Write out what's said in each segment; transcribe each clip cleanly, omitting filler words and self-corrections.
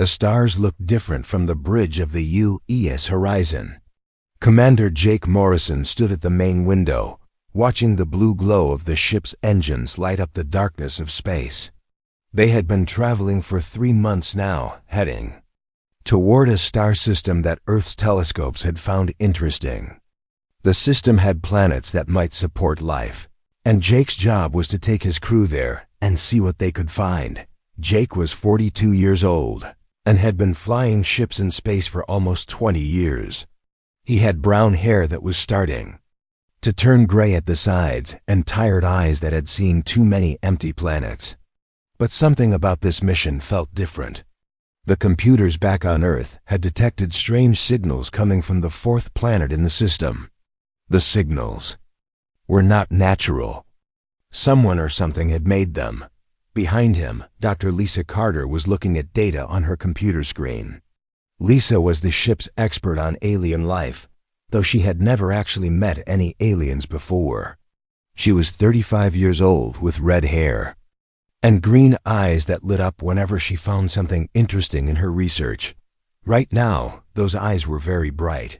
The stars looked different from the bridge of the U.S. horizon. Commander Jake Morrison stood at the main window, watching the blue glow of the ship's engines light up the darkness of space. They had been traveling for 3 months now, heading toward a star system that Earth's telescopes had found interesting. The system had planets that might support life, and Jake's job was to take his crew there and see what they could find. Jake was 42 years old and had been flying ships in space for almost 20 years. He had brown hair that was starting to turn gray at the sides and tired eyes that had seen too many empty planets. But something about this mission felt different. The computers back on Earth had detected strange signals coming from the 4th planet in the system. The signals were not natural. Someone or something had made them. Behind him, Dr. Lisa Carter was looking at data on her computer screen. Lisa was the ship's expert on alien life, though she had never actually met any aliens before. She was 35 years old with red hair and green eyes that lit up whenever she found something interesting in her research. Right now, those eyes were very bright.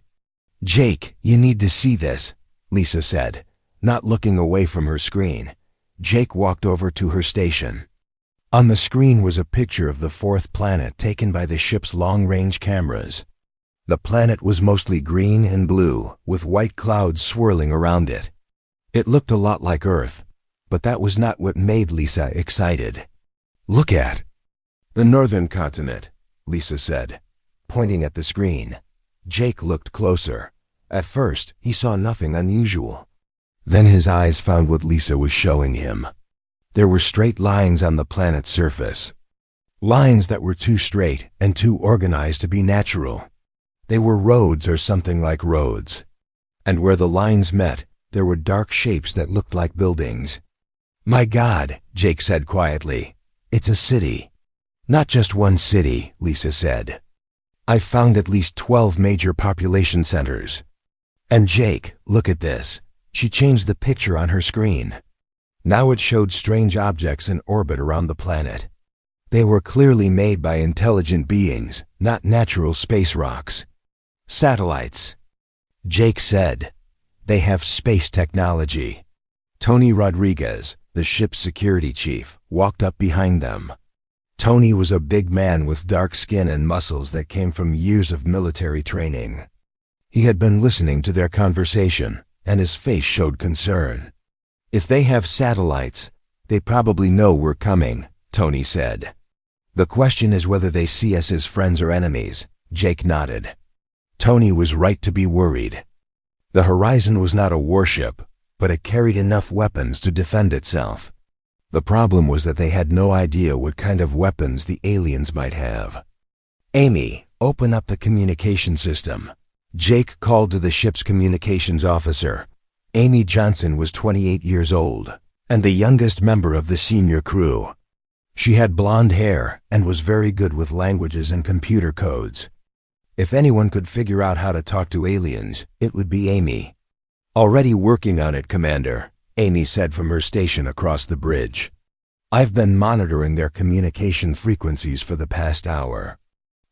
"Jake, you need to see this," Lisa said, not looking away from her screen. Jake walked over to her station. On the screen was a picture of the 4th planet taken by the ship's long-range cameras. The planet was mostly green and blue, with white clouds swirling around it. It looked a lot like Earth, but that was not what made Lisa excited. "Look at the northern continent," Lisa said, pointing at the screen. Jake looked closer. At first, he saw nothing unusual. Then his eyes found what Lisa was showing him. There were straight lines on the planet's surface. Lines that were too straight and too organized to be natural. They were roads or something like roads. And where the lines met, there were dark shapes that looked like buildings. "My God," Jake said quietly. "It's a city." "Not just one city," Lisa said. "I've found at least 12 major population centers." "And Jake, look at this." She changed the picture on her screen. Now it showed strange objects in orbit around the planet. They were clearly made by intelligent beings, not natural space rocks. "Satellites," Jake said. "They have space technology." Tony Rodriguez, the ship's security chief, walked up behind them. Tony was a big man with dark skin and muscles that came from years of military training. He had been listening to their conversation, and his face showed concern. "If they have satellites, they probably know we're coming," Tony said. "The question is whether they see us as friends or enemies," Jake nodded. Tony was right to be worried. The Horizon was not a warship, but it carried enough weapons to defend itself. The problem was that they had no idea what kind of weapons the aliens might have. "Amy, open up the communication system," Jake called to the ship's communications officer. Amy Johnson was 28 years old and the youngest member of the senior crew. She had blonde hair and was very good with languages and computer codes. If anyone could figure out how to talk to aliens, it would be Amy. "Already working on it, Commander," Amy said from her station across the bridge. "I've been monitoring their communication frequencies for the past hour.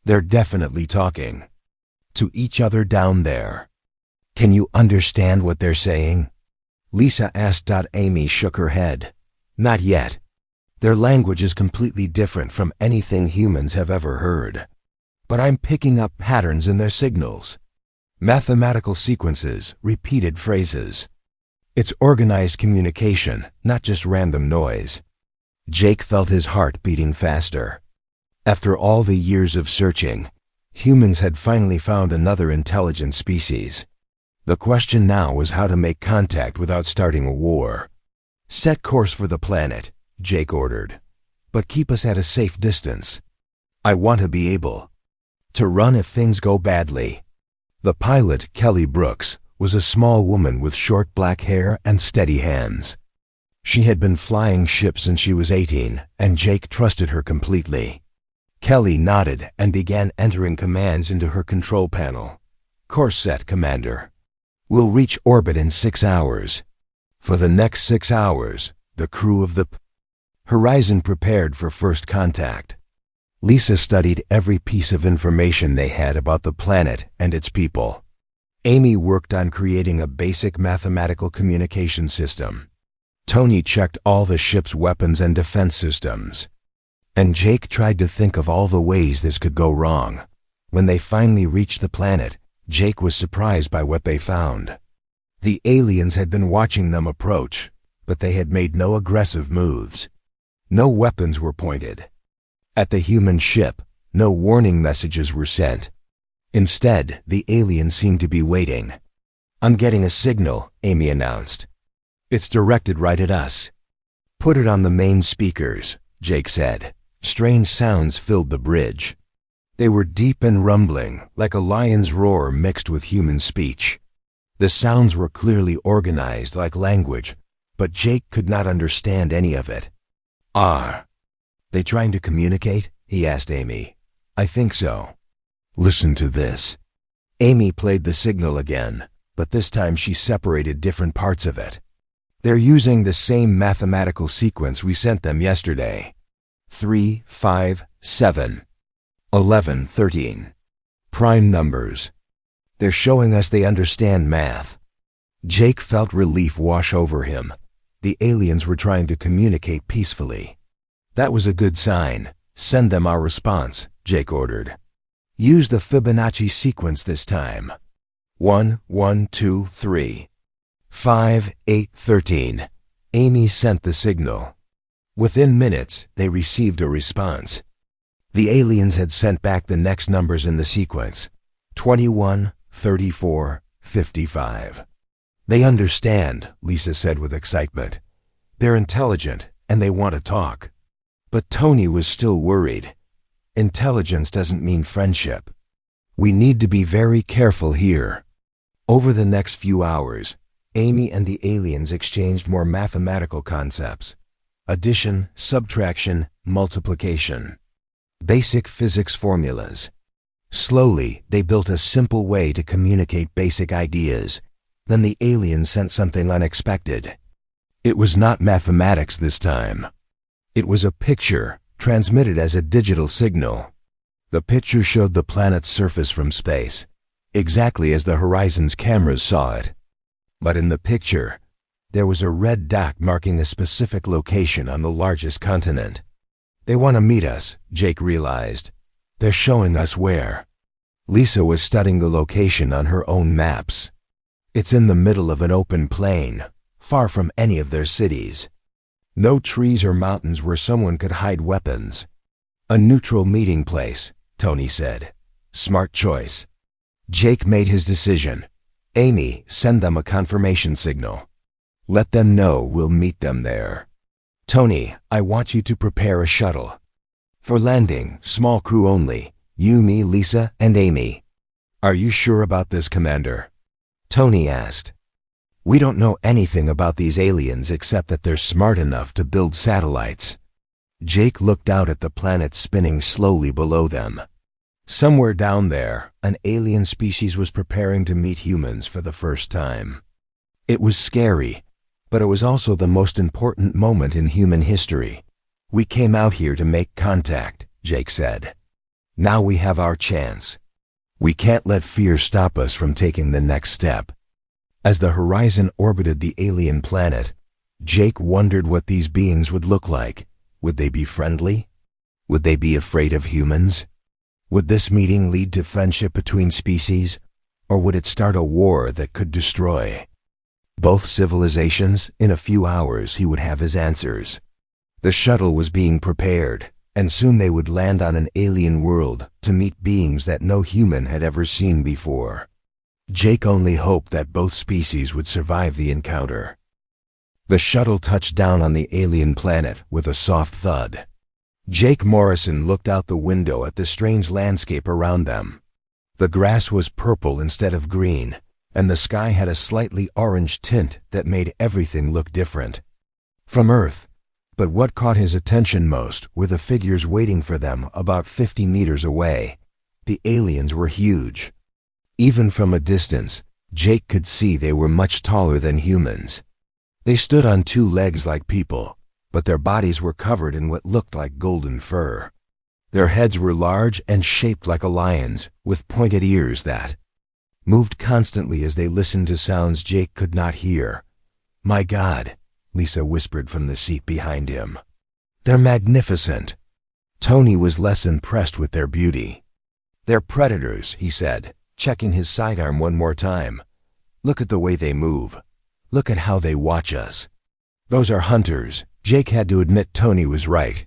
They're definitely talking to each other down there." "Can you understand what they're saying?" Lisa asked. Amy shook her head. "Not yet. Their language is completely different from anything humans have ever heard. But I'm picking up patterns in their signals. Mathematical sequences, repeated phrases. It's organized communication, not just random noise." Jake felt his heart beating faster. After all the years of searching, humans had finally found another intelligent species. The question now was how to make contact without starting a war. "Set course for the planet," Jake ordered, "but keep us at a safe distance. I want to be able to run if things go badly." The pilot, Kelly Brooks, was a small woman with short black hair and steady hands. She had been flying ships since she was 18, and Jake trusted her completely. Kelly nodded and began entering commands into her control panel. "Course set, Commander. We'll reach orbit in 6 hours. For the next 6 hours, the crew of the Horizon prepared for first contact. Lisa studied every piece of information they had about the planet and its people. Amy worked on creating a basic mathematical communication system. Tony checked all the ship's weapons and defense systems. And Jake tried to think of all the ways this could go wrong. When they finally reached the planet, Jake was surprised by what they found. The aliens had been watching them approach, but they had made no aggressive moves. No weapons were pointed. At the human ship, no warning messages were sent. Instead, the aliens seemed to be waiting. "I'm getting a signal," Amy announced. "It's directed right at us." "Put it on the main speakers," Jake said. Strange sounds filled the bridge. They were deep and rumbling, like a lion's roar mixed with human speech. The sounds were clearly organized like language, but Jake could not understand any of it. "Are they trying to communicate?" he asked Amy. "I think so. Listen to this." Amy played the signal again, but this time she separated different parts of it. "They're using the same mathematical sequence we sent them yesterday. 3, 5, 7, 11, 13. Prime numbers. They're showing us they understand math." Jake felt relief wash over him. The aliens were trying to communicate peacefully. "That was a good sign. Send them our response," Jake ordered. "Use the Fibonacci sequence this time. 1, 1, 2, 3, 5, 8, 13. Amy sent the signal. Within minutes, they received a response. The aliens had sent back the next numbers in the sequence: 21, 34, 55. "They understand," Lisa said with excitement. "They're intelligent, and they want to talk." But Tony was still worried. Intelligence doesn't mean friendship. "We need to be very careful here." Over the next few hours, Amy and the aliens exchanged more mathematical concepts: addition, subtraction, multiplication. Basic physics formulas. Slowly, they built a simple way to communicate basic ideas. Then the aliens sent something unexpected. It was not mathematics this time. It was a picture, transmitted as a digital signal. The picture showed the planet's surface from space, exactly as the Horizon's cameras saw it. But in the picture, there was a red dot marking a specific location on the largest continent. "They want to meet us," Jake realized. "They're showing us where." Lisa was studying the location on her own maps. "It's in the middle of an open plain, far from any of their cities. No trees or mountains where someone could hide weapons. A neutral meeting place," Tony said. "Smart choice." Jake made his decision. "Amy, send them a confirmation signal. Let them know we'll meet them there. Tony, I want you to prepare a shuttle. For landing, small crew only. You, me, Lisa, and Amy." "Are you sure about this, Commander?" Tony asked. "We don't know anything about these aliens except that they're smart enough to build satellites." Jake looked out at the planet spinning slowly below them. Somewhere down there, an alien species was preparing to meet humans for the first time. It was scary, but it was also the most important moment in human history. "We came out here to make contact," Jake said. "Now we have our chance. We can't let fear stop us from taking the next step." As the Horizon orbited the alien planet, Jake wondered what these beings would look like. Would they be friendly? Would they be afraid of humans? Would this meeting lead to friendship between species, or would it start a war that could destroy both civilizations? In a few hours, he would have his answers. The shuttle was being prepared, and soon they would land on an alien world to meet beings that no human had ever seen before. Jake only hoped that both species would survive the encounter. The shuttle touched down on the alien planet with a soft thud. Jake Morrison looked out the window at the strange landscape around them. The grass was purple instead of green, and the sky had a slightly orange tint that made everything look different from Earth. But what caught his attention most were the figures waiting for them about 50 meters away. The aliens were huge. Even from a distance, Jake could see they were much taller than humans. They stood on two legs like people, but their bodies were covered in what looked like golden fur. Their heads were large and shaped like a lion's, with pointed ears that moved constantly as they listened to sounds Jake could not hear. "My God," Lisa whispered from the seat behind him. "They're magnificent." Tony was less impressed with their beauty. "They're predators," he said, checking his sidearm one more time. "Look at the way they move. Look at how they watch us." "Those are hunters." Jake had to admit Tony was right.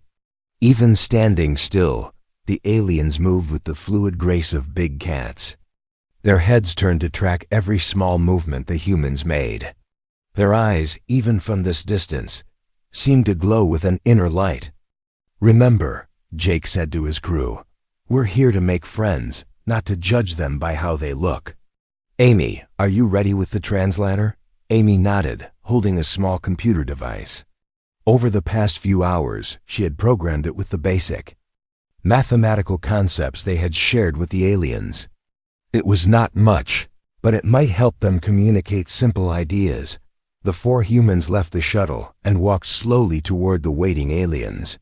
Even standing still, the aliens moved with the fluid grace of big cats. Their heads turned to track every small movement the humans made. Their eyes, even from this distance, seemed to glow with an inner light. "Remember," Jake said to his crew, "we're here to make friends, not to judge them by how they look." "Amy, are you ready with the translator?" Amy nodded, holding a small computer device. Over the past few hours, she had programmed it with the basic mathematical concepts they had shared with the aliens. It was not much, but it might help them communicate simple ideas. The four humans left the shuttle and walked slowly toward the waiting aliens.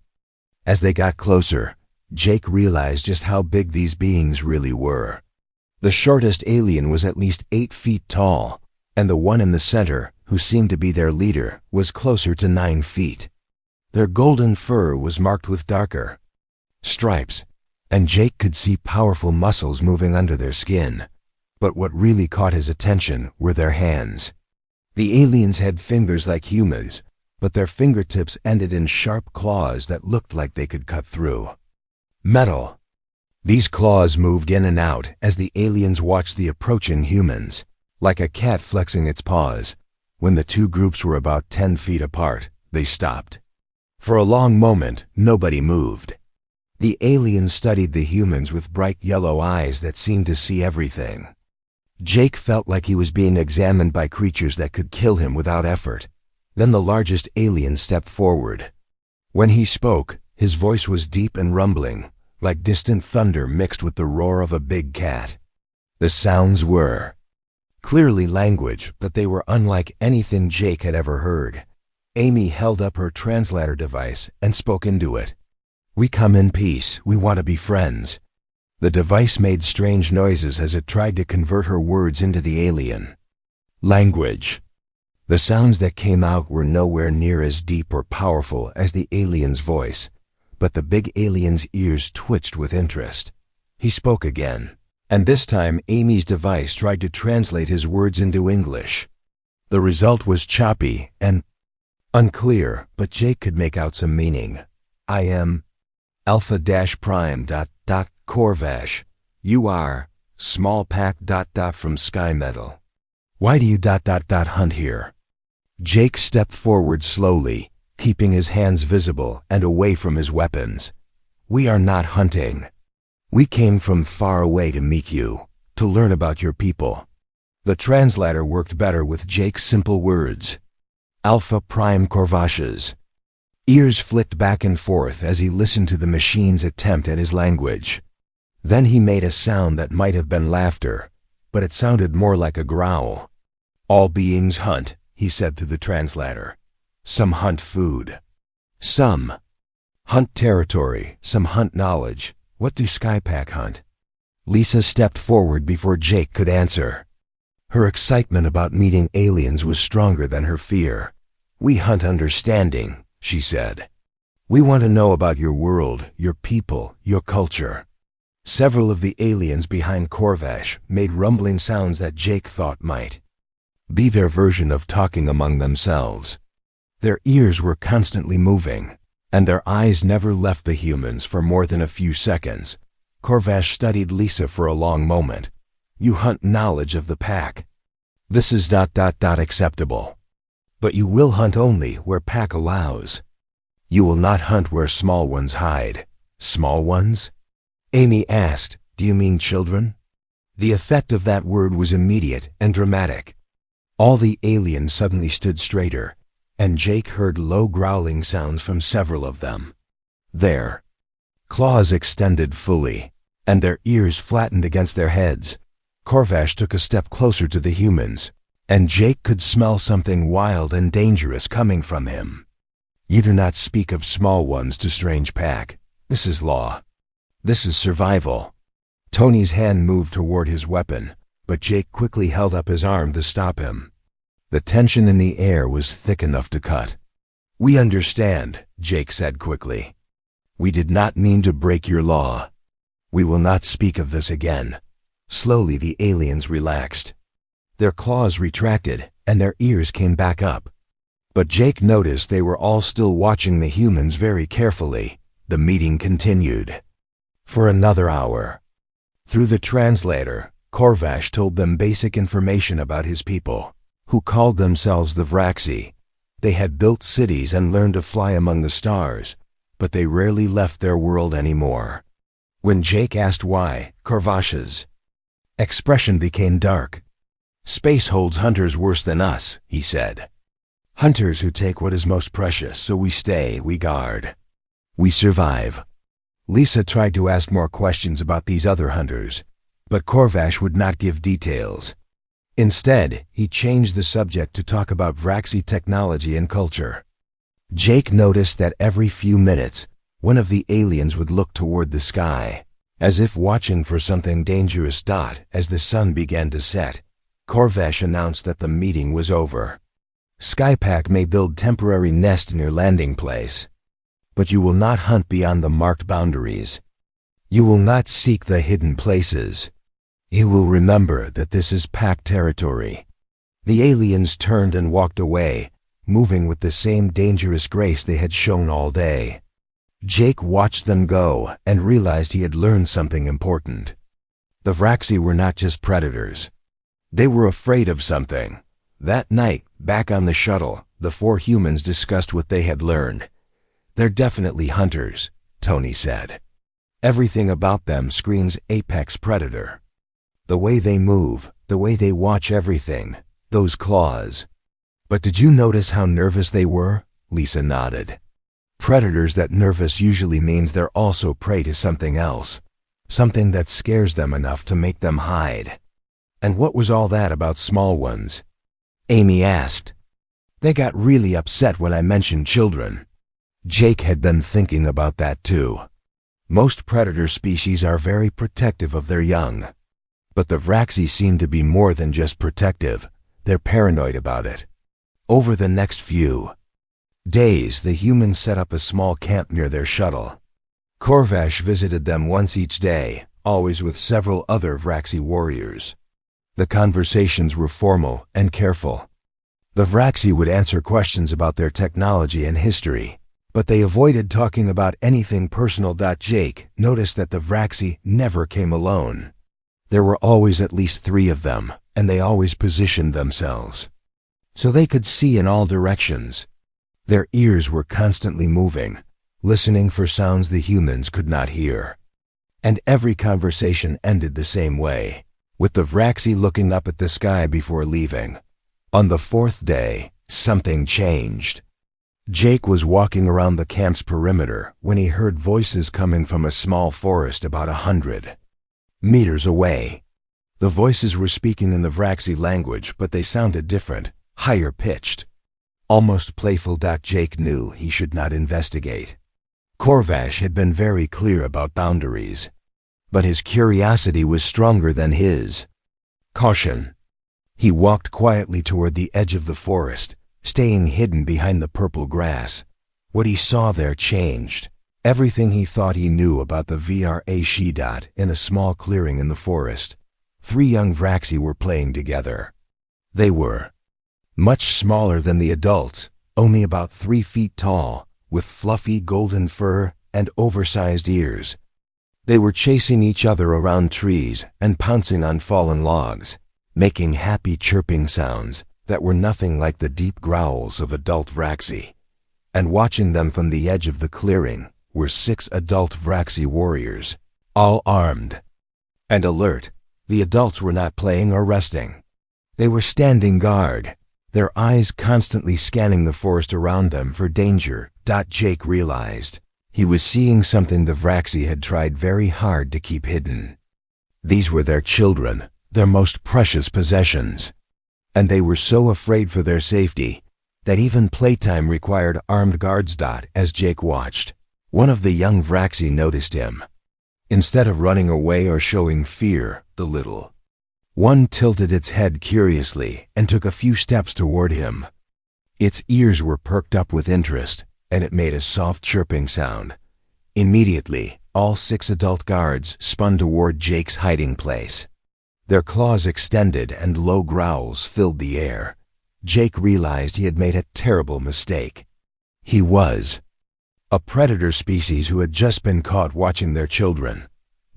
As they got closer, Jake realized just how big these beings really were. The shortest alien was at least 8 feet tall, and the one in the center, who seemed to be their leader, was closer to 9 feet. Their golden fur was marked with darker stripes, and Jake could see powerful muscles moving under their skin. But what really caught his attention were their hands. The aliens had fingers like humans, but their fingertips ended in sharp claws that looked like they could cut through metal. These claws moved in and out as the aliens watched the approaching humans, like a cat flexing its paws. When the two groups were about 10 feet apart, they stopped. For a long moment, nobody moved. The aliens studied the humans with bright yellow eyes that seemed to see everything. Jake felt like he was being examined by creatures that could kill him without effort. Then the largest alien stepped forward. When he spoke, his voice was deep and rumbling, like distant thunder mixed with the roar of a big cat. The sounds were clearly language, but they were unlike anything Jake had ever heard. Amy held up her translator device and spoke into it. "We come in peace. We want to be friends." The device made strange noises as it tried to convert her words into the alien language. The sounds that came out were nowhere near as deep or powerful as the alien's voice, but the big alien's ears twitched with interest. He spoke again, and this time Amy's device tried to translate his words into English. The result was choppy and unclear, but Jake could make out some meaning. "I am Alpha-Prime ... Corvash. You are small pack ... from Sky Metal. Why do you ... hunt here?" Jake stepped forward slowly, keeping his hands visible and away from his weapons. "We are not hunting. We came from far away to meet you, to learn about your people." The translator worked better with Jake's simple words. Alpha Prime Corvashes. Ears flicked back and forth as he listened to the machine's attempt at his language. Then he made a sound that might have been laughter, but it sounded more like a growl. "All beings hunt," he said to the translator. "Some hunt food. Some hunt territory. Some hunt knowledge. What do Skypack hunt?" Lisa stepped forward before Jake could answer. Her excitement about meeting aliens was stronger than her fear. "We hunt understanding," she said. "We want to know about your world, your people, your culture." Several of the aliens behind Corvash made rumbling sounds that Jake thought might be their version of talking among themselves. Their ears were constantly moving, and their eyes never left the humans for more than a few seconds. Corvash studied Lisa for a long moment. "You hunt knowledge of the pack. This is ... acceptable. But you will hunt only where pack allows. You will not hunt where small ones hide." "Small ones?" Amy asked. "Do you mean children?" The effect of that word was immediate and dramatic. All the aliens suddenly stood straighter, and Jake heard low growling sounds from several of them. Their claws extended fully, and their ears flattened against their heads. Corvash took a step closer to the humans, and Jake could smell something wild and dangerous coming from him. "You do not speak of small ones to strange pack. This is law." This is survival. Tony's hand moved toward his weapon, but Jake quickly held up his arm to stop him. The tension in the air was thick enough to cut. "We understand," Jake said quickly. "We did not mean to break your law. We will not speak of this again." Slowly the aliens relaxed. Their claws retracted, and their ears came back up. But Jake noticed they were all still watching the humans very carefully. The meeting continued. For another hour. Through the translator, Corvash told them basic information about his people, who called themselves the Vraxi. They had built cities and learned to fly among the stars, but they rarely left their world anymore. When Jake asked why, Corvash's expression became dark. "Space holds hunters worse than us," he said. "Hunters who take what is most precious, so we stay, we guard. We survive." Lisa tried to ask more questions about these other hunters, but Corvash would not give details. Instead, he changed the subject to talk about Vraxi technology and culture. Jake noticed that every few minutes, one of the aliens would look toward the sky, as if watching for something dangerous. As the sun began to set, Corvash announced that the meeting was over. "Skypack may build temporary nest in your landing place, but you will not hunt beyond the marked boundaries. You will not seek the hidden places. You will remember that this is pact territory." The aliens turned and walked away, moving with the same dangerous grace they had shown all day. Jake watched them go and realized he had learned something important. The Vraxi were not just predators. They were afraid of something. That night, back on the shuttle, the four humans discussed what they had learned. "They're definitely hunters," Tony said. "Everything about them screams apex predator. The way they move, the way they watch everything, those claws." "But did you notice how nervous they were?" Lisa nodded. "Predators that nervous usually means they're also prey to something else, something that scares them enough to make them hide." "And what was all that about small ones?" Amy asked. "They got really upset when I mentioned children." Jake had been thinking about that too. Most predator species are very protective of their young. But the Vraxi seem to be more than just protective. They're paranoid about it. Over the next few days, the humans set up a small camp near their shuttle. Corvash visited them once each day, always with several other Vraxi warriors. The conversations were formal and careful. The Vraxi would answer questions about their technology and history, but they avoided talking about anything personal. Jake noticed that the Vraxi never came alone. There were always at least 3 of them, and they always positioned themselves so they could see in all directions. Their ears were constantly moving, listening for sounds the humans could not hear. And every conversation ended the same way, with the Vraxi looking up at the sky before leaving. On the 4th day, something changed. Jake was walking around the camp's perimeter when he heard voices coming from a small forest about 100 meters away. The voices were speaking in the Vraxi language, but they sounded different, higher pitched, almost playful. Jake knew he should not investigate. Corvash had been very clear about boundaries, but his curiosity was stronger than his caution. He walked quietly toward the edge of the forest, staying hidden behind the purple grass. What he saw there changed everything he thought he knew about the Vraxi. In a small clearing in the forest, 3 young Vraxi were playing together. They were much smaller than the adults, only about 3 feet tall, with fluffy golden fur and oversized ears. They were chasing each other around trees and pouncing on fallen logs, making happy chirping sounds that were nothing like the deep growls of adult Vraxi. And watching them from the edge of the clearing were 6 adult Vraxi warriors, all armed and alert. The adults were not playing or resting. They were standing guard, their eyes constantly scanning the forest around them for danger. Jake realized he was seeing something the Vraxi had tried very hard to keep hidden. These were their children, their most precious possessions. And they were so afraid for their safety that even playtime required armed guards. As Jake watched, one of the young Vraxi noticed him. Instead of running away or showing fear, the little one tilted its head curiously and took a few steps toward him. Its ears were perked up with interest, and it made a soft chirping sound. Immediately, all 6 adult guards spun toward Jake's hiding place. Their claws extended and low growls filled the air. Jake realized he had made a terrible mistake. He was a predator species who had just been caught watching their children.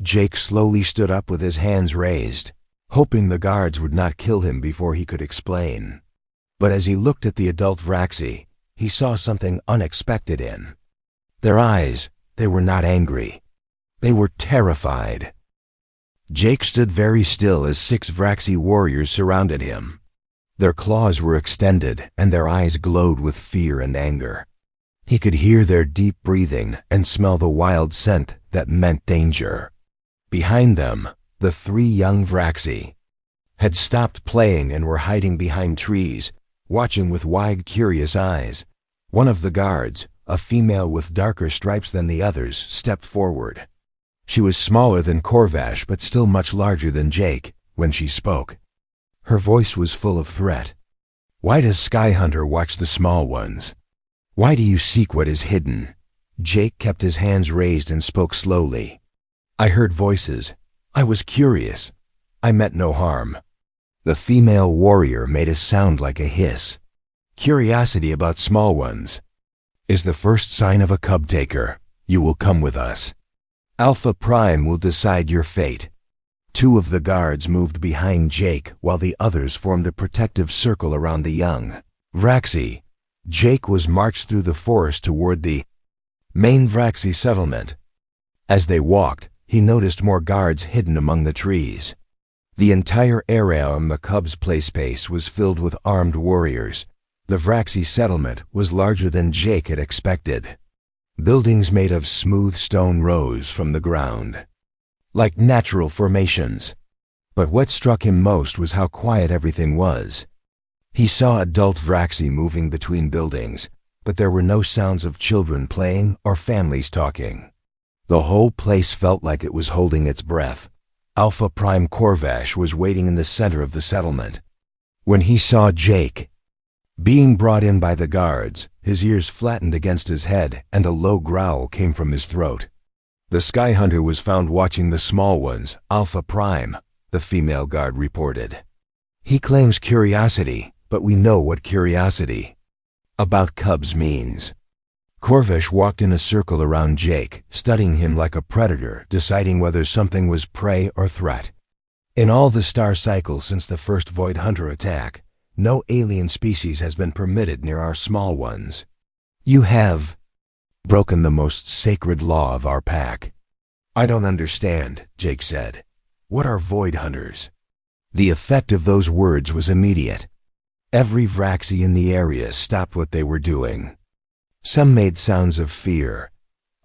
Jake slowly stood up with his hands raised, hoping the guards would not kill him before he could explain. But as he looked at the adult Vraxi, he saw something unexpected in their eyes. They were not angry. They were terrified. Jake stood very still as 6 Vraxi warriors surrounded him. Their claws were extended and their eyes glowed with fear and anger. He could hear their deep breathing and smell the wild scent that meant danger. Behind them, the 3 young Vraxi had stopped playing and were hiding behind trees, watching with wide, curious eyes. One of the guards, a female with darker stripes than the others, stepped forward. She was smaller than Corvash but still much larger than Jake when she spoke. Her voice was full of threat. "Why does Skyhunter watch the small ones? Why do you seek what is hidden?" Jake kept his hands raised and spoke slowly. "I heard voices. I was curious. I meant no harm." The female warrior made a sound like a hiss. "Curiosity about small ones is the first sign of a cub taker. You will come with us. Alpha Prime will decide your fate." 2 of the guards moved behind Jake while the others formed a protective circle around the young Vraxi. Jake was marched through the forest toward the main Vraxi settlement. As they walked, he noticed more guards hidden among the trees. The entire area on the cub's play space was filled with armed warriors. The Vraxi settlement was larger than Jake had expected. Buildings made of smooth stone rose from the ground, like natural formations. But what struck him most was how quiet everything was. He saw adult Vraxi moving between buildings, but there were no sounds of children playing or families talking. The whole place felt like it was holding its breath. Alpha Prime Corvash was waiting in the center of the settlement. When he saw Jake being brought in by the guards, his ears flattened against his head and a low growl came from his throat. "The Skyhunter was found watching the small ones, Alpha Prime," the female guard reported. "He claims curiosity, but we know what curiosity about cubs means." Corvash walked in a circle around Jake, studying him like a predator, deciding whether something was prey or threat. In all the star cycles since the first Void Hunter attack, no alien species has been permitted near our small ones. "You have broken the most sacred law of our pack." "I don't understand," Jake said. "What are Void Hunters?" The effect of those words was immediate. Every Vraxi in the area stopped what they were doing. Some made sounds of fear.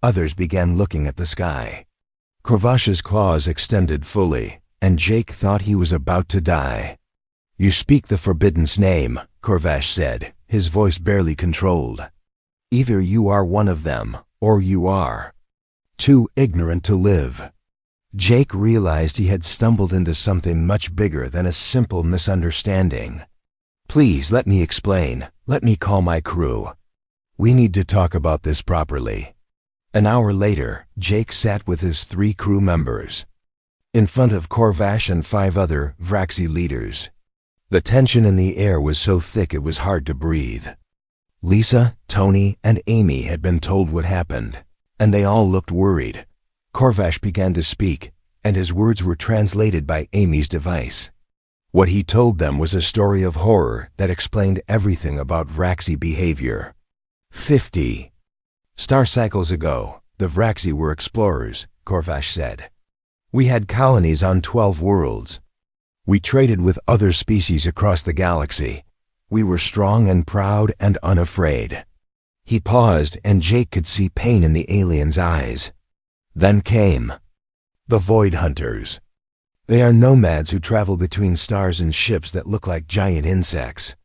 Others began looking at the sky. Corvash's claws extended fully, and Jake thought he was about to die. "You speak the Forbidden's name," Corvash said, his voice barely controlled. "Either you are one of them, or you are too ignorant to live." Jake realized he had stumbled into something much bigger than a simple misunderstanding. "Please let me explain. Let me call my crew. We need to talk about this properly." An hour later, Jake sat with his 3 crew members in front of Corvash and 5 other Vraxi leaders. The tension in the air was so thick it was hard to breathe. Lisa, Tony, and Amy had been told what happened, and they all looked worried. Corvash began to speak, and his words were translated by Amy's device. What he told them was a story of horror that explained everything about Vraxi behavior. 50 star cycles ago, the Vraxi were explorers, Corvash said. "We had colonies on 12 worlds. We traded with other species across the galaxy. We were strong and proud and unafraid." He paused, and Jake could see pain in the alien's eyes. Then came the Void Hunters. They are nomads who travel between stars in ships that look like giant insects.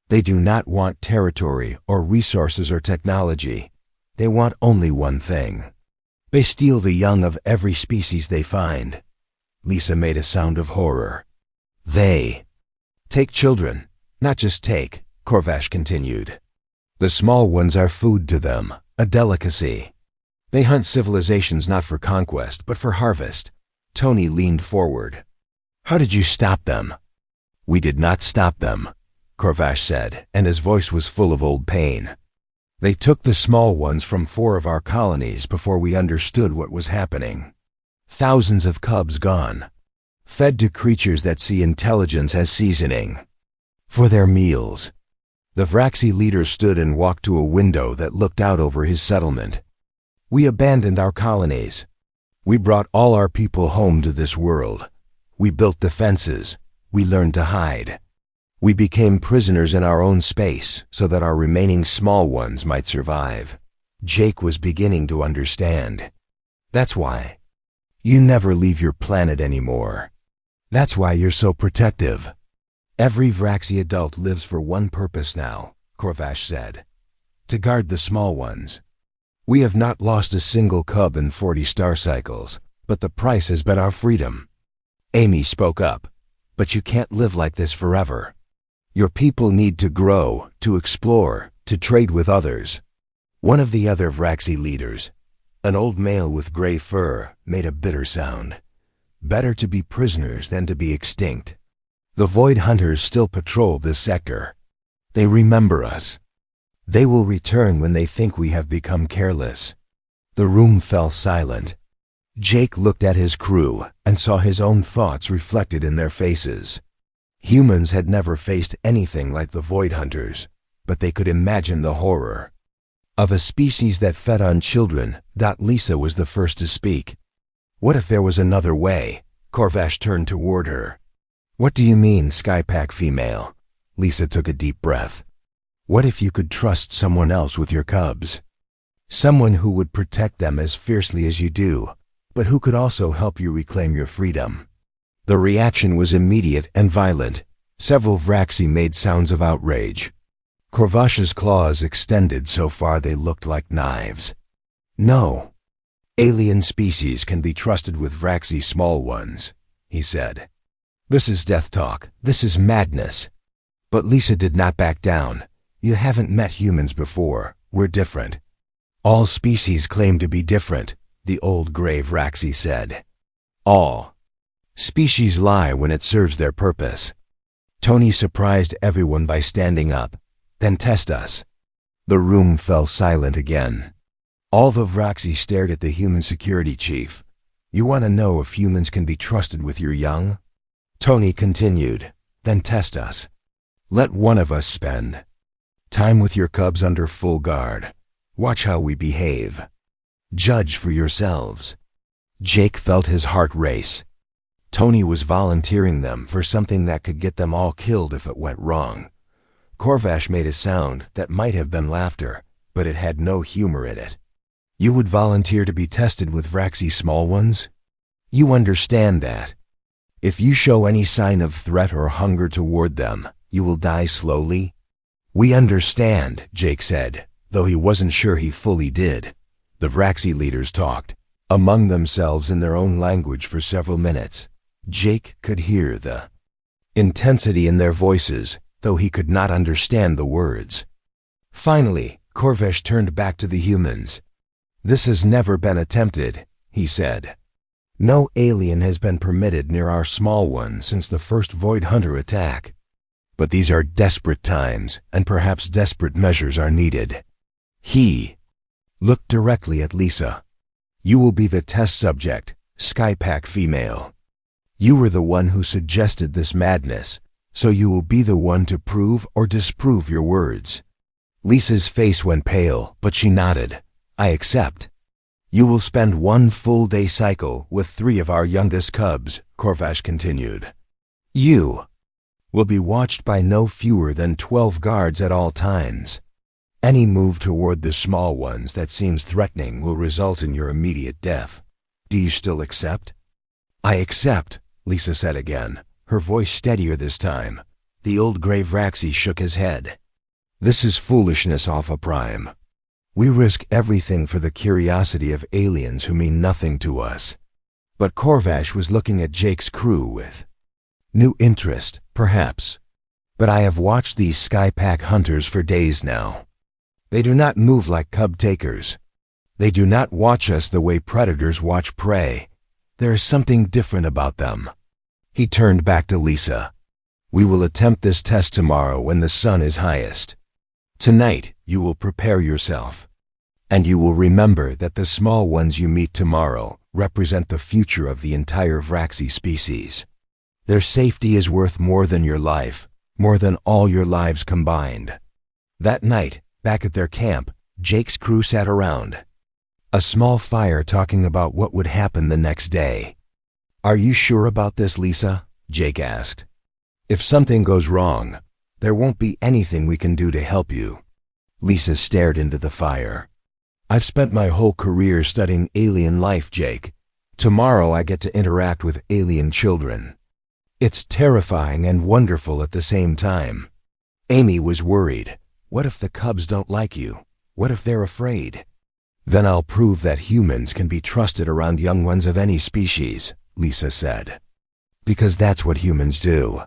They do not want territory or resources or technology. They want only one thing: They steal the young of every species they find. Lisa made a sound of horror. They take children, not just take, Corvash continued. The small ones are food to them, a delicacy. They hunt civilizations not for conquest, but for harvest. Tony leaned forward. How did you stop them? We did not stop them, Corvash said, and his voice was full of old pain. They took the small ones from 4 of our colonies before we understood what was happening. Thousands of cubs gone, fed to creatures that see intelligence as seasoning for their meals. The Vraxi leader stood and walked to a window that looked out over his settlement. We abandoned our colonies. We brought all our people home to this world. We built defenses. We learned to hide. We became prisoners in our own space so that our remaining small ones might survive. Jake was beginning to understand. That's why you never leave your planet anymore. That's why you're so protective. Every Vraxi adult lives for one purpose now, Corvash said. To guard the small ones. We have not lost a single cub in 40 star cycles, but the price has been our freedom. Amy spoke up. But you can't live like this forever. Your people need to grow, to explore, to trade with others. One of the other Vraxi leaders, an old male with gray fur, made a bitter sound. Better to be prisoners than to be extinct. The Void Hunters still patrol this sector. They remember us. They will return when they think we have become careless. The room fell silent. Jake looked at his crew and saw his own thoughts reflected in their faces. Humans had never faced anything like the Void Hunters, but they could imagine the horror of a species that fed on children. Lisa was the first to speak. What if there was another way? Corvash turned toward her. What do you mean, Skypack female? Lisa took a deep breath. What if you could trust someone else with your cubs? Someone who would protect them as fiercely as you do, but who could also help you reclaim your freedom. The reaction was immediate and violent. Several Vraxi made sounds of outrage. Corvash's claws extended so far they looked like knives. No. Alien species can be trusted with Vraxi small ones, he said. This is death talk. This is madness. But Lisa did not back down. You haven't met humans before. We're different. All species claim to be different, the old gray Vraxi said. All species lie when it serves their purpose. Tony surprised everyone by standing up. Then test us. The room fell silent again. All the Vraxi stared at the human security chief. You want to know if humans can be trusted with your young? Tony continued. Then test us. Let one of us spend time with your cubs under full guard. Watch how we behave. Judge for yourselves. Jake felt his heart race. Tony was volunteering them for something that could get them all killed if it went wrong. Corvash made a sound that might have been laughter, but it had no humor in it. You would volunteer to be tested with Vraxi small ones? You understand that. If you show any sign of threat or hunger toward them, you will die slowly? We understand, Jake said, though he wasn't sure he fully did. The Vraxi leaders talked, among themselves in their own language for several minutes. Jake could hear the intensity in their voices, though he could not understand the words. Finally, Corvash turned back to the humans. This has never been attempted, he said. No alien has been permitted near our small one since the first Void Hunter attack. But these are desperate times, and perhaps desperate measures are needed. He looked directly at Lisa. You will be the test subject, Skypack female. You were the one who suggested this madness, so you will be the one to prove or disprove your words. Lisa's face went pale, but she nodded. I accept. You will spend one full day cycle with 3 of our youngest cubs, Corvash continued. You will be watched by no fewer than 12 guards at all times. Any move toward the small ones that seems threatening will result in your immediate death. Do you still accept? I accept, Lisa said again, her voice steadier this time. The old gray Vraxi shook his head. This is foolishness, Alpha Prime. We risk everything for the curiosity of aliens who mean nothing to us. But Corvash was looking at Jake's crew with new interest, perhaps. But I have watched these Skypack hunters for days now. They do not move like cub takers. They do not watch us the way predators watch prey. There is something different about them. He turned back to Lisa. We will attempt this test tomorrow when the sun is highest. Tonight, you will prepare yourself. And you will remember that the small ones you meet tomorrow represent the future of the entire Vraxi species. Their safety is worth more than your life, more than all your lives combined. That night, back at their camp, Jake's crew sat around a small fire talking about what would happen the next day. Are you sure about this, Lisa? Jake asked. If something goes wrong, there won't be anything we can do to help you. Lisa stared into the fire. I've spent my whole career studying alien life, Jake. Tomorrow I get to interact with alien children. It's terrifying and wonderful at the same time. Amy was worried. What if the cubs don't like you? What if they're afraid? Then I'll prove that humans can be trusted around young ones of any species, Lisa said. Because that's what humans do.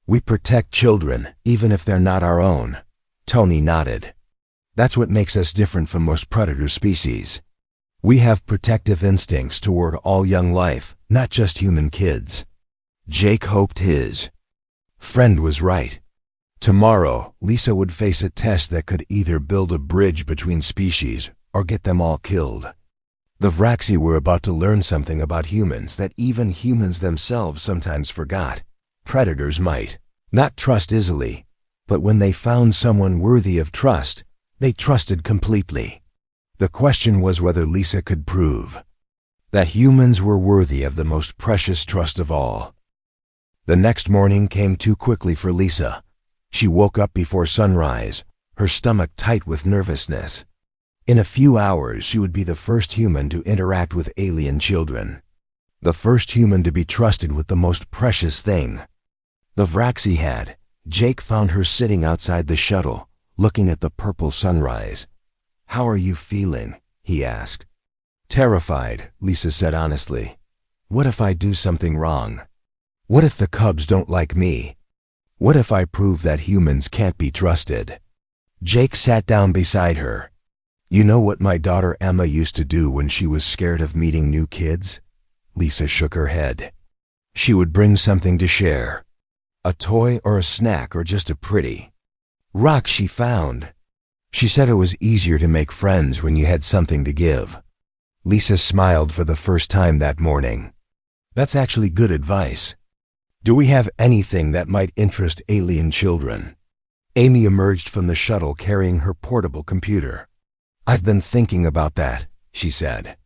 We protect children, even if they're not our own. Tony nodded. That's what makes us different from most predator species. We have protective instincts toward all young life, not just human kids. Jake hoped his friend was right. Tomorrow, Lisa would face a test that could either build a bridge between species or get them all killed. The Vraxi were about to learn something about humans that even humans themselves sometimes forgot. Predators might not trust easily, but when they found someone worthy of trust, they trusted completely. The question was whether Lisa could prove that humans were worthy of the most precious trust of all. The next morning came too quickly for Lisa. She woke up before sunrise, her stomach tight with nervousness. In a few hours, she would be the first human to interact with alien children. The first human to be trusted with the most precious thing. The Vraxi had. Jake found her sitting outside the shuttle, looking at the purple sunrise. How are you feeling? He asked. Terrified, Lisa said honestly. What if I do something wrong? What if the cubs don't like me? What if I prove that humans can't be trusted? Jake sat down beside her. You know what my daughter Emma used to do when she was scared of meeting new kids? Lisa shook her head. She would bring something to share. A toy or a snack or just a pretty rock she found. She said it was easier to make friends when you had something to give. Lisa smiled for the first time that morning. That's actually good advice. Do we have anything that might interest alien children? Amy emerged from the shuttle carrying her portable computer. I've been thinking about that, she said.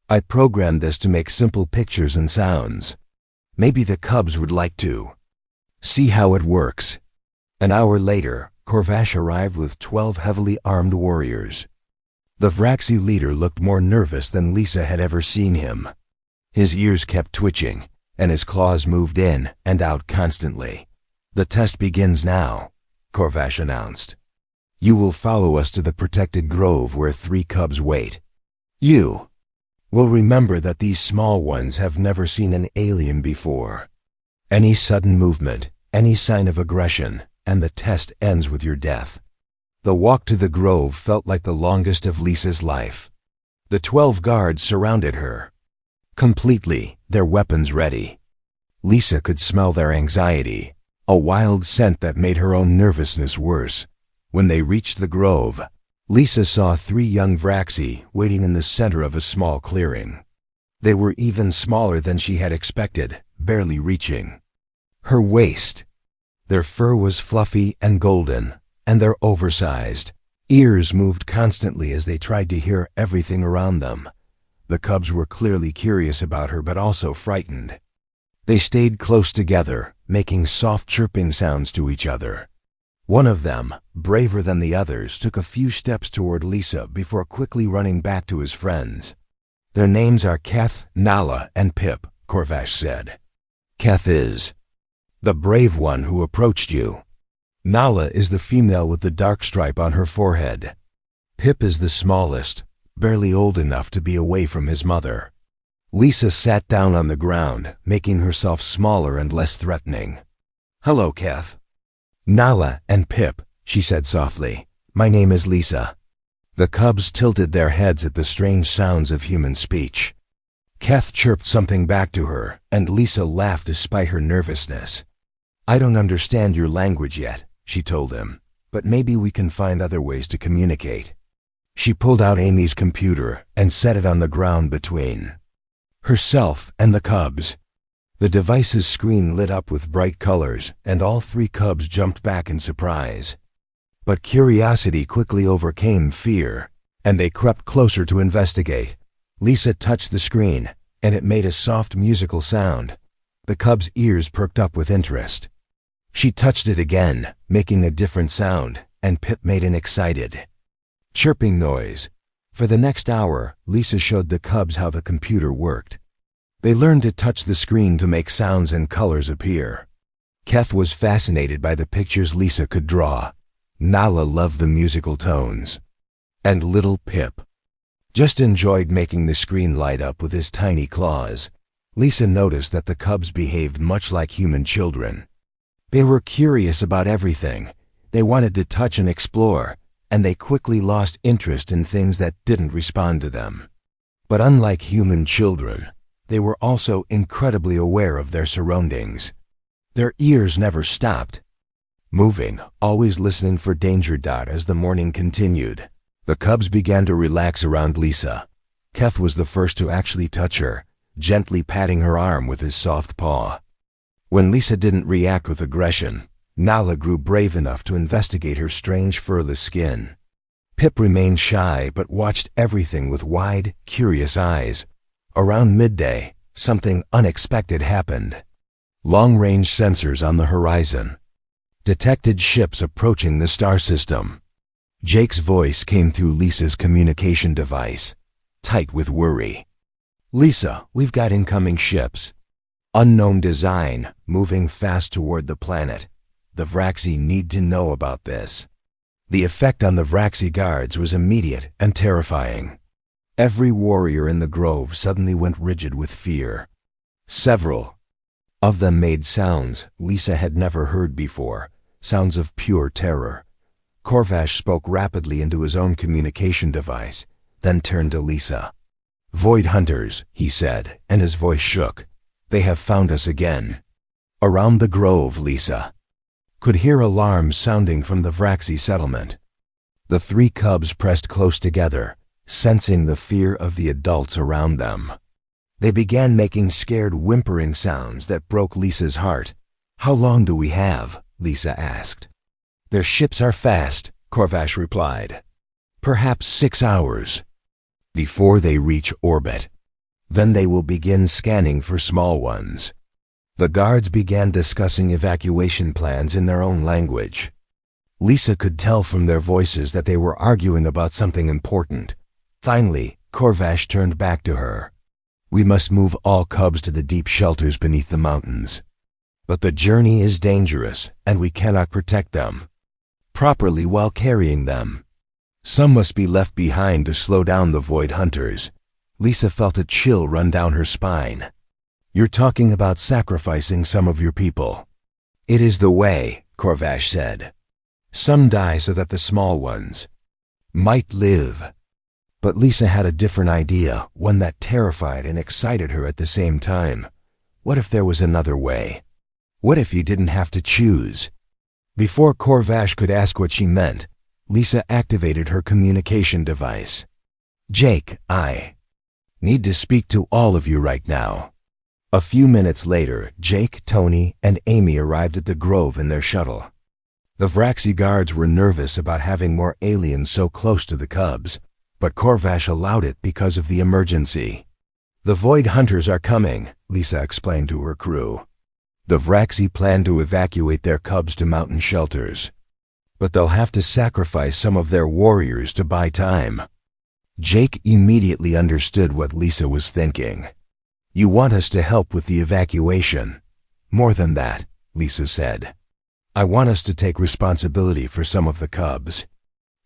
I programmed this to make simple pictures and sounds. Maybe the cubs would like to see how it works. An hour later, Corvash arrived with 12 heavily armed warriors. The Vraxi leader looked more nervous than Lisa had ever seen him. His ears kept twitching, and his claws moved in and out constantly. The test begins now, Corvash announced. You will follow us to the protected grove where 3 cubs wait. You will remember that these small ones have never seen an alien before. Any sudden movement, any sign of aggression, and the test ends with your death. The walk to the grove felt like the longest of Lisa's life. The 12 guards surrounded her, completely, their weapons ready. Lisa could smell their anxiety, a wild scent that made her own nervousness worse. When they reached the grove, Lisa saw 3 young Vraxi waiting in the center of a small clearing. They were even smaller than she had expected, barely reaching her waist. Their fur was fluffy and golden, and their oversized ears moved constantly as they tried to hear everything around them. The cubs were clearly curious about her but also frightened. They stayed close together, making soft chirping sounds to each other. One of them, braver than the others, took a few steps toward Lisa before quickly running back to his friends. Their names are Keth, Nala, and Pip, Corvash said. Keth is the brave one who approached you. Nala is the female with the dark stripe on her forehead. Pip is the smallest, barely old enough to be away from his mother. Lisa sat down on the ground, making herself smaller and less threatening. "Hello, Keth." "Nala and Pip," she said softly. "My name is Lisa." The cubs tilted their heads at the strange sounds of human speech. Keth chirped something back to her, and Lisa laughed despite her nervousness. "I don't understand your language yet," she told him, "but maybe we can find other ways to communicate." She pulled out Amy's computer and set it on the ground between herself and the cubs. The device's screen lit up with bright colors, and all three cubs jumped back in surprise. But curiosity quickly overcame fear, and they crept closer to investigate. Lisa touched the screen, and it made a soft musical sound. The cubs' ears perked up with interest. She touched it again, making a different sound, and Pip made an excited chirping noise. For the next hour, Lisa showed the cubs how the computer worked. They learned to touch the screen to make sounds and colors appear. Keth was fascinated by the pictures Lisa could draw. Nala loved the musical tones. And little Pip just enjoyed making the screen light up with his tiny claws. Lisa noticed that the cubs behaved much like human children. They were curious about everything. They wanted to touch and explore, and they quickly lost interest in things that didn't respond to them. But unlike human children, they were also incredibly aware of their surroundings. Their ears never stopped moving, always listening for danger. As the morning continued, the cubs began to relax around Lisa. Keth was the first to actually touch her, gently patting her arm with his soft paw. When Lisa didn't react with aggression, Nala grew brave enough to investigate her strange furless skin. Pip remained shy but watched everything with wide, curious eyes. Around midday, something unexpected happened. Long-range sensors on the horizon detected ships approaching the star system. Jake's voice came through Lisa's communication device, tight with worry. "Lisa, we've got incoming ships. Unknown design, moving fast toward the planet. The Vraxi need to know about this." The effect on the Vraxi guards was immediate and terrifying. Every warrior in the grove suddenly went rigid with fear. Several of them made sounds Lisa had never heard before, sounds of pure terror. Corvash spoke rapidly into his own communication device, then turned to Lisa. "Void Hunters," he said, and his voice shook. "They have found us again." Around the grove, Lisa could hear alarms sounding from the Vraxi settlement. The three cubs pressed close together, sensing the fear of the adults around them. They began making scared whimpering sounds that broke Lisa's heart. "How long do we have?" Lisa asked. "Their ships are fast," Corvash replied. "Perhaps 6 hours before they reach orbit. Then they will begin scanning for small ones." The guards began discussing evacuation plans in their own language. Lisa could tell from their voices that they were arguing about something important. Finally, Corvash turned back to her. "We must move all cubs to the deep shelters beneath the mountains. But the journey is dangerous, and we cannot protect them properly while carrying them. Some must be left behind to slow down the Void Hunters." Lisa felt a chill run down her spine. "You're talking about sacrificing some of your people." "It is the way," Corvash said. "Some die so that the small ones might live." But Lisa had a different idea, one that terrified and excited her at the same time. What if there was another way? What if you didn't have to choose? Before Corvash could ask what she meant, Lisa activated her communication device. "Jake, I need to speak to all of you right now." A few minutes later, Jake, Tony, and Amy arrived at the grove in their shuttle. The Vraxi guards were nervous about having more aliens so close to the cubs, but Corvash allowed it because of the emergency. "The Void Hunters are coming," Lisa explained to her crew. "The Vraxi plan to evacuate their cubs to mountain shelters, but they'll have to sacrifice some of their warriors to buy time." Jake immediately understood what Lisa was thinking. "You want us to help with the evacuation?" "More than that," Lisa said. "I want us to take responsibility for some of the cubs."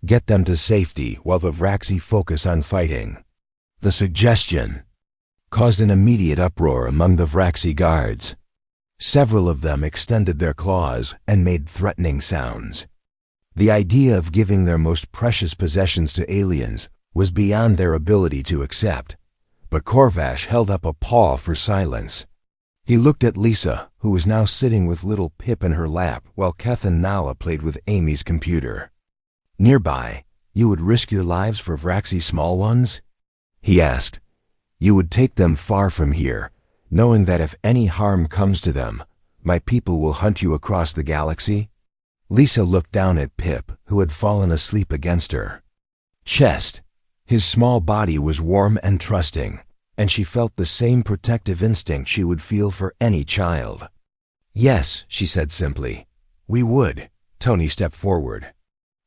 Get them to safety while the Vraxi focus on fighting. The suggestion caused an immediate uproar among the Vraxi guards. Several of them extended their claws and made threatening sounds. The idea of giving their most precious possessions to aliens was beyond their ability to accept, but Corvash held up a paw for silence. He looked at Lisa, who was now sitting with little Pip in her lap while Keth and Nala played with Amy's computer. Nearby, you would risk your lives for Vraxi's small ones? He asked. You would take them far from here, knowing that if any harm comes to them, my people will hunt you across the galaxy? Lisa looked down at Pip, who had fallen asleep against her chest. His small body was warm and trusting, and she felt the same protective instinct she would feel for any child. Yes, she said simply. We would. Tony stepped forward.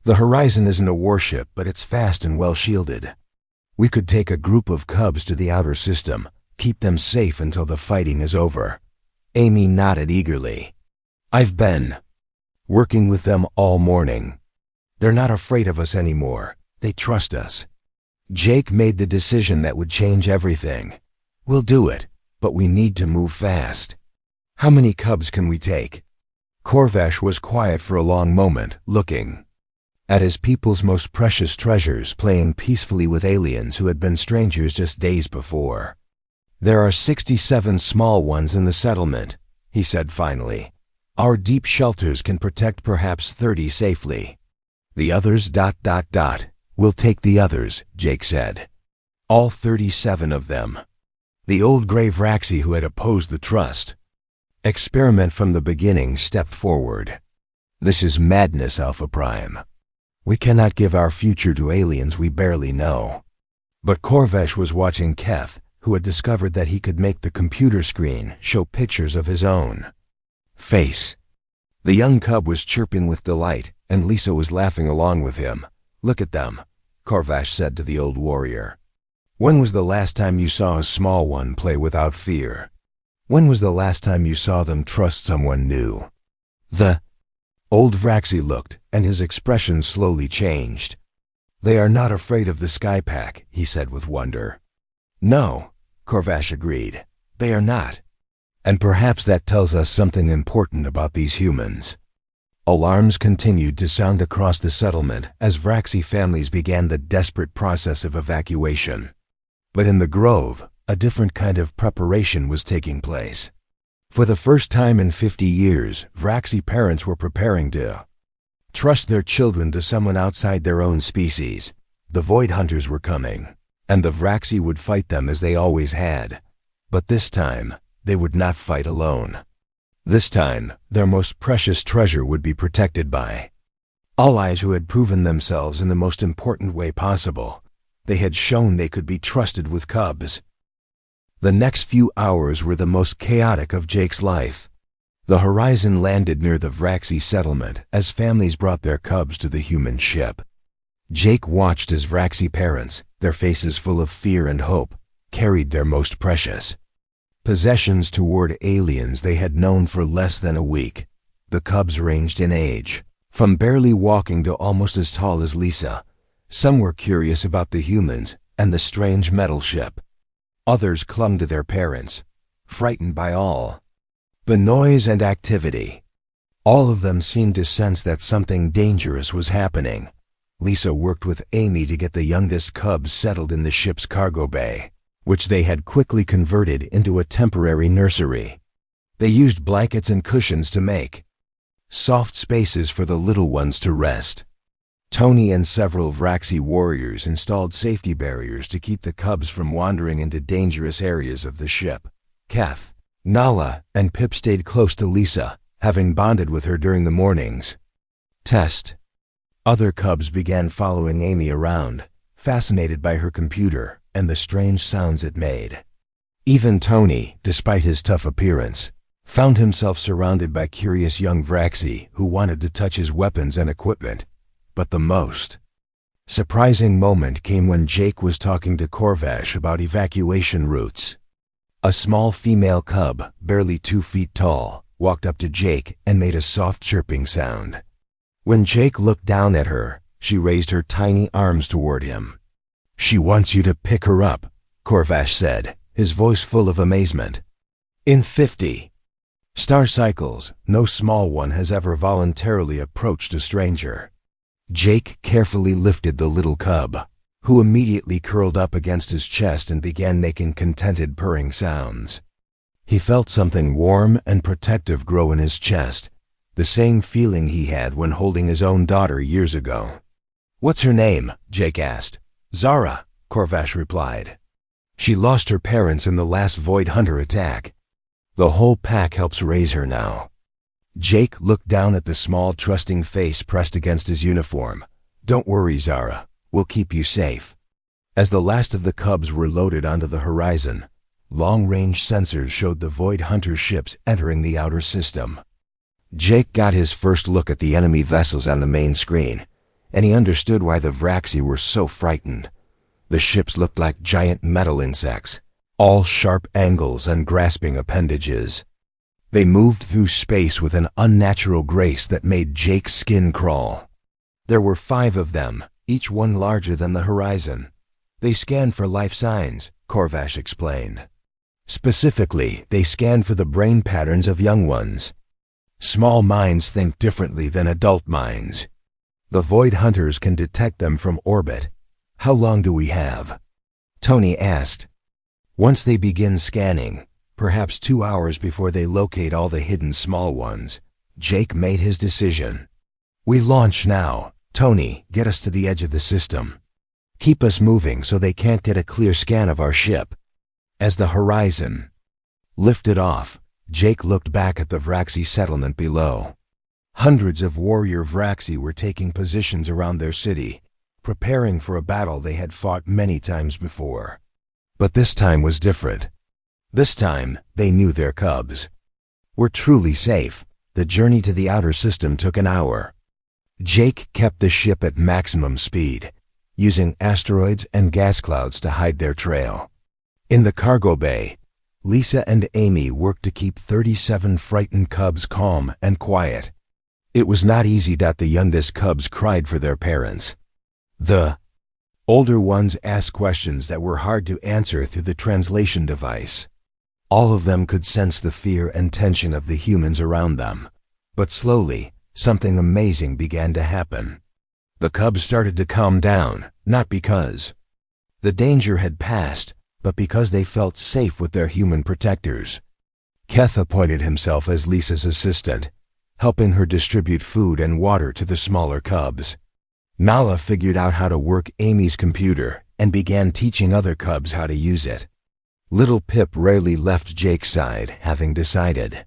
The Horizon isn't a warship, but it's fast and well shielded. We could take a group of cubs to the outer system, keep them safe until the fighting is over. Amy nodded eagerly. I've been working with them all morning. They're not afraid of us anymore. They trust us. Jake made the decision that would change everything. We'll do it, but we need to move fast. How many cubs can we take? Corvash was quiet for a long moment, looking at his people's most precious treasures playing peacefully with aliens who had been strangers just days before. There are 67 small ones in the settlement, he said finally. Our deep shelters can protect perhaps 30 safely. The others ... We'll take the others, Jake said. All 37 of them. The old gray Vraxi who had opposed the trust experiment from the beginning stepped forward. This is madness, Alpha Prime. We cannot give our future to aliens we barely know. But Corvash was watching Keth, who had discovered that he could make the computer screen show pictures of his own face. The young cub was chirping with delight, and Lisa was laughing along with him. Look at them, Corvash said to the old warrior. When was the last time you saw a small one play without fear? When was the last time you saw them trust someone new? The old Vraxi looked, and his expression slowly changed. They are not afraid of the Sky Pack, he said with wonder. No, Corvash agreed. They are not. And perhaps that tells us something important about these humans. Alarms continued to sound across the settlement as Vraxi families began the desperate process of evacuation. But in the grove, a different kind of preparation was taking place. For the first time in 50 years, Vraxi parents were preparing to trust their children to someone outside their own species. The Void Hunters were coming, and the Vraxi would fight them as they always had. But this time, they would not fight alone. This time, their most precious treasure would be protected by allies who had proven themselves in the most important way possible. They had shown they could be trusted with cubs. The next few hours were the most chaotic of Jake's life. The Horizon landed near the Vraxi settlement as families brought their cubs to the human ship. Jake watched as Vraxi parents, their faces full of fear and hope, carried their most precious possessions toward aliens they had known for less than a week. The cubs ranged in age, from barely walking to almost as tall as Lisa. Some were curious about the humans and the strange metal ship. Others clung to their parents, frightened by all the noise and activity. All of them seemed to sense that something dangerous was happening. Lisa worked with Amy to get the youngest cubs settled in the ship's cargo bay, which they had quickly converted into a temporary nursery. They used blankets and cushions to make soft spaces for the little ones to rest. Tony and several Vraxi warriors installed safety barriers to keep the cubs from wandering into dangerous areas of the ship. Keth, Nala, and Pip stayed close to Lisa, having bonded with her during the mornings. Test. Other cubs began following Amy around, fascinated by her computer and the strange sounds it made. Even Tony, despite his tough appearance, found himself surrounded by curious young Vraxi who wanted to touch his weapons and equipment. But the most surprising moment came when Jake was talking to Corvash about evacuation routes. A small female cub, barely 2 feet tall, walked up to Jake and made a soft chirping sound. When Jake looked down at her, She raised her tiny arms toward him. "She wants you to pick her up," Corvash said, his voice full of amazement. "In 50 star cycles, no small one has ever voluntarily approached a stranger." Jake carefully lifted the little cub, who immediately curled up against his chest and began making contented purring sounds. He felt something warm and protective grow in his chest, the same feeling he had when holding his own daughter years ago. "What's her name?" Jake asked. "Zara," Corvash replied. "She lost her parents in the last Void Hunter attack. The whole pack helps raise her now." Jake looked down at the small, trusting face pressed against his uniform. "Don't worry, Zara. We'll keep you safe." As the last of the cubs were loaded onto the horizon, long-range sensors showed the Void Hunter ships entering the outer system. Jake got his first look at the enemy vessels on the main screen, and he understood why the Vraxi were so frightened. The ships looked like giant metal insects, all sharp angles and grasping appendages. They moved through space with an unnatural grace that made Jake's skin crawl. There were 5 of them, each one larger than the horizon. They scanned for life signs, Corvash explained. Specifically, they scanned for the brain patterns of young ones. Small minds think differently than adult minds. The Void Hunters can detect them from orbit. "How long do we have?" Tony asked. "Once they begin scanning, perhaps 2 hours before they locate all the hidden small ones." Jake made his decision. "We launch now. Tony, get us to the edge of the system. Keep us moving so they can't get a clear scan of our ship." As the horizon lifted off, Jake looked back at the Vraxi settlement below. Hundreds of warrior Vraxi were taking positions around their city, preparing for a battle they had fought many times before. But this time was different. This time, they knew their cubs were truly safe. The journey to the outer system took an hour. Jake kept the ship at maximum speed, using asteroids and gas clouds to hide their trail. In the cargo bay, Lisa and Amy worked to keep 37 frightened cubs calm and quiet. It was not easy. The youngest cubs cried for their parents. The older ones asked questions that were hard to answer through the translation device. All of them could sense the fear and tension of the humans around them. But slowly, something amazing began to happen. The cubs started to calm down, not because the danger had passed, but because they felt safe with their human protectors. Keth appointed himself as Lisa's assistant, helping her distribute food and water to the smaller cubs. Nala figured out how to work Amy's computer and began teaching other cubs how to use it. Little Pip rarely left Jake's side, having decided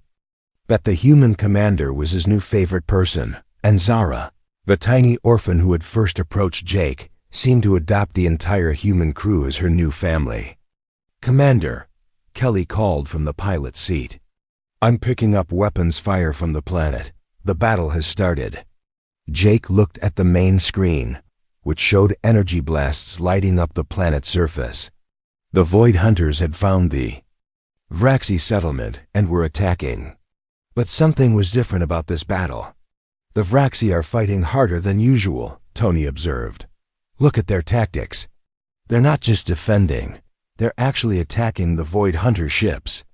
that the human commander was his new favorite person, and Zara, the tiny orphan who had first approached Jake, seemed to adopt the entire human crew as her new family. "Commander," Kelly called from the pilot's seat. "I'm picking up weapons fire from the planet. The battle has started." Jake looked at the main screen, which showed energy blasts lighting up the planet's surface. The Void Hunters had found the Vraxi settlement and were attacking. But something was different about this battle. "The Vraxi are fighting harder than usual," Tony observed. "Look at their tactics. They're not just defending, they're actually attacking the Void Hunter ships."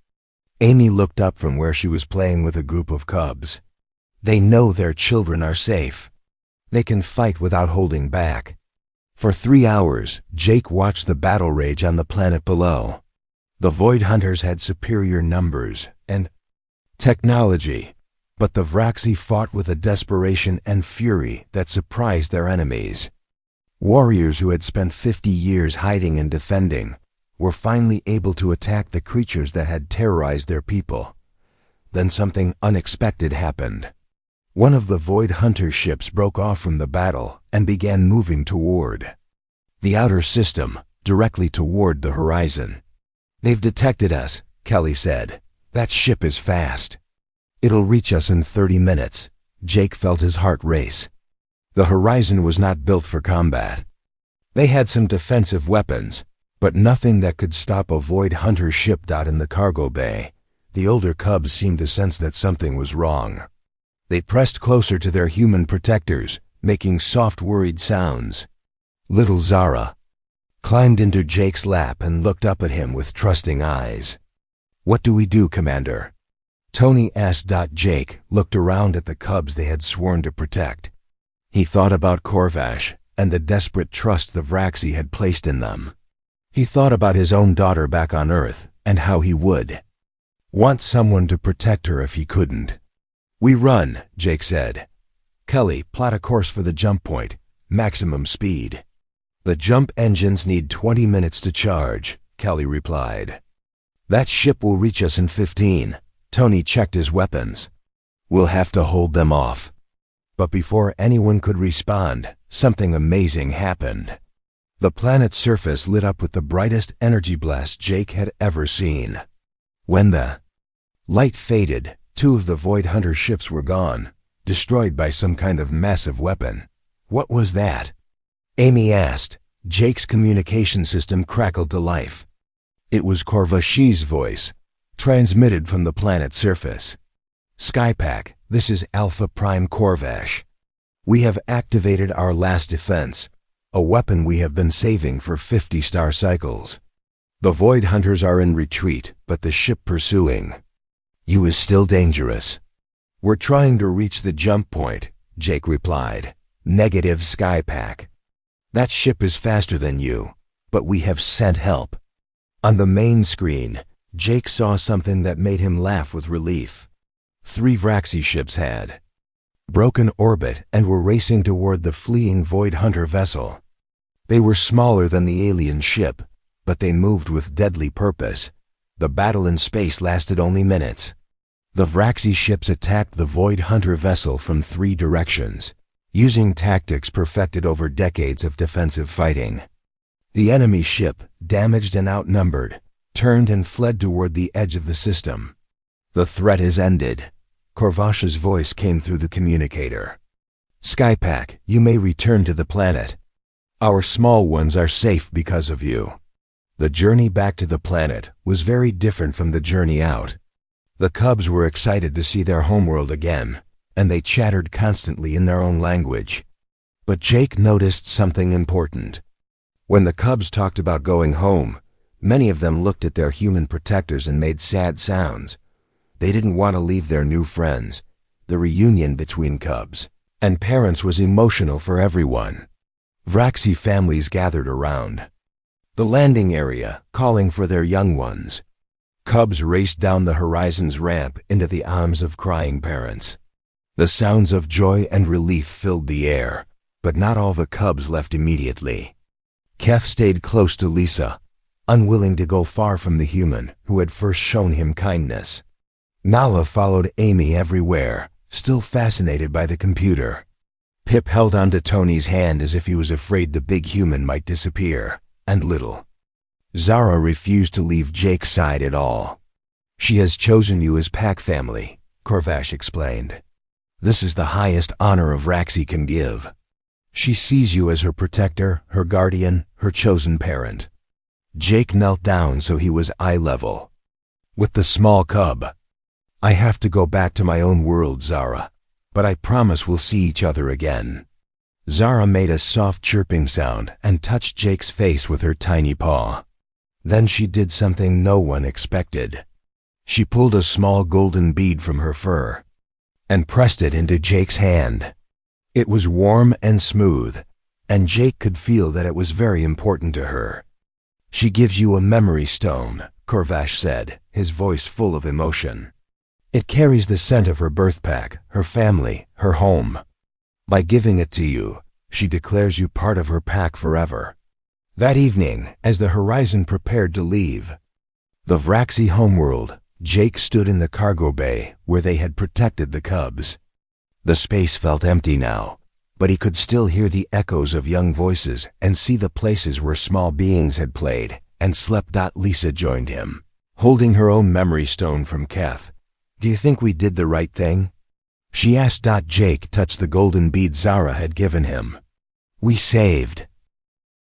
Amy looked up from where she was playing with a group of cubs. "They know their children are safe. They can fight without holding back." For 3 hours, Jake watched the battle rage on the planet below. The Void Hunters had superior numbers and technology, but the Vraxi fought with a desperation and fury that surprised their enemies. Warriors who had spent 50 years hiding and defending were finally able to attack the creatures that had terrorized their people. Then something unexpected happened. One of the Void Hunter ships broke off from the battle and began moving toward the outer system, directly toward the horizon. "They've detected us," Kelly said. "That ship is fast. It'll reach us in 30 minutes. Jake felt his heart race. The horizon was not built for combat. They had some defensive weapons, but nothing that could stop a Void Hunter ship. In the cargo bay, the older cubs seemed to sense that something was wrong. They pressed closer to their human protectors, making soft worried sounds. Little Zara climbed into Jake's lap and looked up at him with trusting eyes. "What do we do, Commander?" Tony asked. Jake looked around at the cubs they had sworn to protect. He thought about Corvash and the desperate trust the Vraxi had placed in them. He thought about his own daughter back on Earth and how he would want someone to protect her if he couldn't. "We run," Jake said. "Kelly, plot a course for the jump point. Maximum speed." "The jump engines need 20 minutes to charge," Kelly replied. "That ship will reach us in 15. Tony checked his weapons. "We'll have to hold them off." But before anyone could respond, something amazing happened. The planet's surface lit up with the brightest energy blast Jake had ever seen. When the light faded, 2 of the Void Hunter ships were gone, destroyed by some kind of massive weapon. "What was that?" Amy asked. Jake's communication system crackled to life. It was Corvash's voice, transmitted from the planet's surface. "Skypack, this is Alpha Prime Corvash. We have activated our last defense, a weapon we have been saving for 50 star cycles. The Void Hunters are in retreat, but the ship pursuing you is still dangerous." "We're trying to reach the jump point," Jake replied. "Negative, Skypack. That ship is faster than you, but we have sent help." On the main screen, Jake saw something that made him laugh with relief. 3 Vraxi ships had broken orbit and were racing toward the fleeing Void Hunter vessel. They were smaller than the alien ship, but they moved with deadly purpose. The battle in space lasted only minutes. The Vraxi ships attacked the Void Hunter vessel from 3 directions, using tactics perfected over decades of defensive fighting. The enemy ship, damaged and outnumbered, turned and fled toward the edge of the system. "The threat is ended." Corvash's voice came through the communicator. "Skypack, you may return to the planet. Our small ones are safe because of you." The journey back to the planet was very different from the journey out. The cubs were excited to see their homeworld again, and they chattered constantly in their own language. But Jake noticed something important. When the cubs talked about going home, many of them looked at their human protectors and made sad sounds. They didn't want to leave their new friends. The reunion between cubs and parents was emotional for everyone. Vraxi families gathered around the landing area, calling for their young ones. Cubs raced down the horizon's ramp into the arms of crying parents. The sounds of joy and relief filled the air, but not all the cubs left immediately. Kef stayed close to Lisa, unwilling to go far from the human who had first shown him kindness. Nala followed Amy everywhere, still fascinated by the computer. Pip held onto Tony's hand as if he was afraid the big human might disappear, and little Zara refused to leave Jake's side at all. "She has chosen you as pack family," Corvash explained. "This is the highest honor a Vraxi can give. She sees you as her protector, her guardian, her chosen parent." Jake knelt down so he was eye level with the small cub. "I have to go back to my own world, Zara, but I promise we'll see each other again." Zara made a soft chirping sound and touched Jake's face with her tiny paw. Then she did something no one expected. She pulled a small golden bead from her fur and pressed it into Jake's hand. It was warm and smooth, and Jake could feel that it was very important to her. "She gives you a memory stone," Corvash said, his voice full of emotion. "It carries the scent of her birth pack, her family, her home. By giving it to you, she declares you part of her pack forever." That evening, as the Horizon prepared to leave the Vraxi homeworld, Jake stood in the cargo bay where they had protected the cubs. The space felt empty now, but he could still hear the echoes of young voices and see the places where small beings had played and slept. Lisa joined him, holding her own memory stone from Keth. "Do you think we did the right thing?" she asked. Jake touched the golden bead Zara had given him. "We saved